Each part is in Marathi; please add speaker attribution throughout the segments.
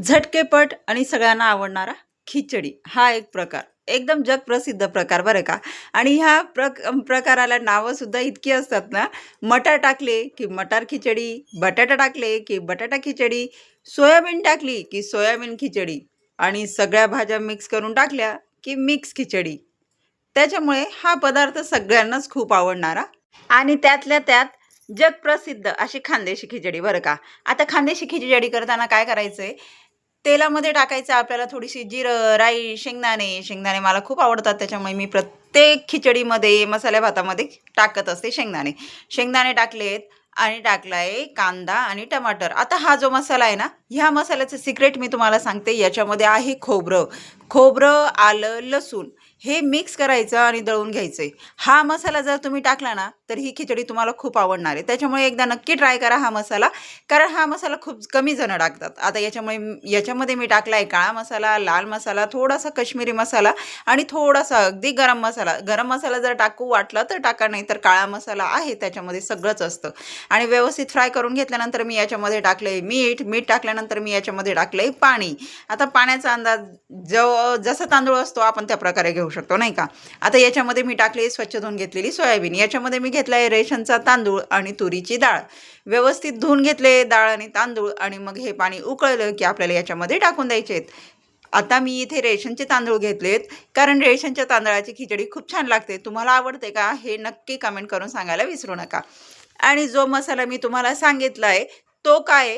Speaker 1: झटकेपट आणि सगळ्यांना आवडणारा खिचडी हा एक प्रकार. एकदम जगप्रसिद्ध प्रकार बरं का. आणि ह्या प्रकाराला नावंसुद्धा इतकी असतात ना, मटार टाकले की मटार खिचडी, बटाटा टाकले की बटाटा खिचडी, सोयाबीन टाकली की सोयाबीन खिचडी आणि सगळ्या भाज्या मिक्स करून टाकल्या की मिक्स खिचडी. त्याच्यामुळे हा पदार्थ सगळ्यांनाच खूप आवडणारा आणि त्यातल्या त्यात जगप्रसिद्ध अशी खानदेशी खिचडी बरं का. आता खानदेशी खिचडी करताना काय करायचंय, तेलामध्ये टाकायचं आपल्याला थोडीशी जिरं, राई, शेंगदाणे. शेंगदाणे मला खूप आवडतात, त्याच्यामुळे मी प्रत्येक खिचडीमध्ये, मसाल्या भातामध्ये टाकत असते शेंगदाणे. शेंगदाणे टाकलेत आणि टाकलाय कांदा आणि टमाटर. आता हा जो मसाला आहे ना, ह्या मसाल्याचं सिक्रेट मी तुम्हाला सांगते. याच्यामध्ये आहे खोबरं. खोबरं, आलं, लसूण हे मिक्स करायचं आणि दळून घ्यायचंय. हा मसाला जर तुम्ही टाकला ना, तर ही खिचडी तुम्हाला खूप आवडणार आहे. त्याच्यामुळे एकदा नक्की ट्राय करा हा मसाला. कारण हा मसाला खूप कमी जण टाकतात. आता याच्यामध्ये मी टाकलाय काळा मसाला, लाल मसाला, थोडासा काश्मीरी मसाला आणि थोडासा अगदी गरम मसाला. गरम मसाला जर टाकू वाटला तर टाका, नाही तर काळा मसाला आहे त्याच्यामध्ये सगळंच असतं. आणि व्यवस्थित फ्राय करून घेतल्यानंतर मी याच्यामध्ये टाकलंय मीठ. मीठ टाकल्यानंतर मी याच्यामध्ये टाकलंय पाणी. आता पाण्याचा अंदाज जसा तांदूळ असतो आपण त्या प्रकारे घेऊ शकतो, नाही का. आता याच्यामध्ये मी टाकले स्वच्छ धुवून घेतलेली सोयाबीन. याच्यामध्ये मी घेतलाय रेशनचा तांदूळ आणि तुरीची डाळ. व्यवस्थित धुवून घेतले डाळ आणि तांदूळ आणि मग हे पाणी उकळलं की आपल्याला याच्यामध्ये टाकून द्यायचे आहेत. आता मी इथे रेशनचे तांदूळ घेतलेत, कारण रेशनच्या तांदळाची खिचडी खूप छान लागते. तुम्हाला आवडते का हे नक्की कमेंट करून सांगायला विसरू नका. आणि जो मसाला मी तुम्हाला सांगितलाय तो काय,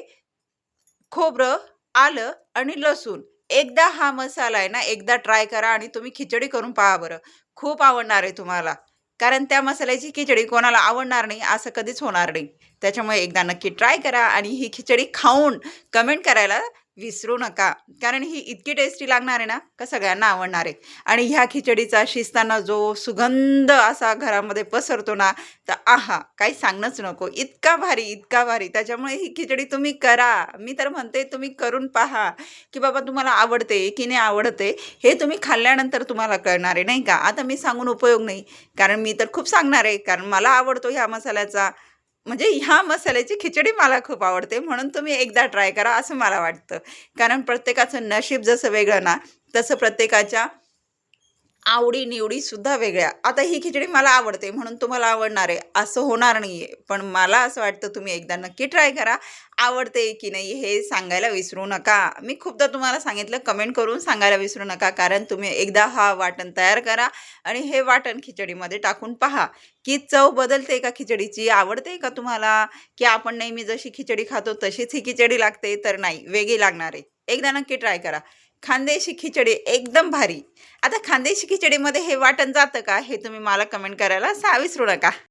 Speaker 1: खोबरं, आलं आणि लसूण. एकदा हा मसाला आहे ना, एकदा ट्राय करा आणि तुम्ही खिचडी करून पहा बरं. खूप आवडणार आहे तुम्हाला. कारण त्या मसाल्याची खिचडी कोणाला आवडणार नाही असं कधीच होणार नाही. त्याच्यामुळे एकदा नक्की ट्राय करा आणि ही खिचडी खाऊन कमेंट करायला विसरू नका. कारण ही इतकी टेस्टी लागणार आहे ना, का सगळ्यांना आवडणार आहे. आणि ह्या खिचडीचा शिजताना जो सुगंध असा घरामध्ये पसरतो ना, तर आहा! काही सांगणंच नको. इतका भारी, इतका भारी. त्याच्यामुळे ही खिचडी तुम्ही करा. मी तर म्हणते तुम्ही करून पहा, की बाबा तुम्हाला आवडते की नाही आवडते. हे तुम्ही खाल्ल्यानंतर तुम्हाला कळणार आहे, नाही का. आता मी सांगून उपयोग नाही, कारण मी तर खूप सांगणार आहे. कारण मला आवडतो ह्या मसाल्याचा, म्हणजे ह्या मसाल्याची खिचडी मला खूप आवडते. म्हणून तुम्ही एकदा ट्राय करा असं मला वाटतं. कारण प्रत्येकाचं नशीब जसं वेगळं ना, तसं प्रत्येकाच्या आवडी-निवडी सुद्धा वेगळ्या. आता ही खिचडी मला आवडते म्हणून तुम्हाला आवडणार आहे असं होणार नाहीये. पण मला असं वाटतं तुम्ही एकदा नक्की ट्राय करा. आवडते की नाही हे सांगायला विसरू नका. मी खूपदा तुम्हाला सांगितलं, कमेंट करून सांगायला विसरू नका. कारण तुम्ही एकदा हा वाटण तयार करा आणि हे वाटण खिचडीमध्ये टाकून पहा, की चव बदलते का खिचडीची? आवडते का तुम्हाला? की आपण नेहमी जशी खिचडी खातो तशीच ही खिचडी लागते? तर नाही, वेगळी लागणार आहे. एकदा नक्की ट्राय करा. खानदेशी खिचडी एकदम भारी. आता खानदेशी खिचडीमध्ये हे वाटण जातं का? हे तुम्ही मला कमेंट करायला विसरू नका.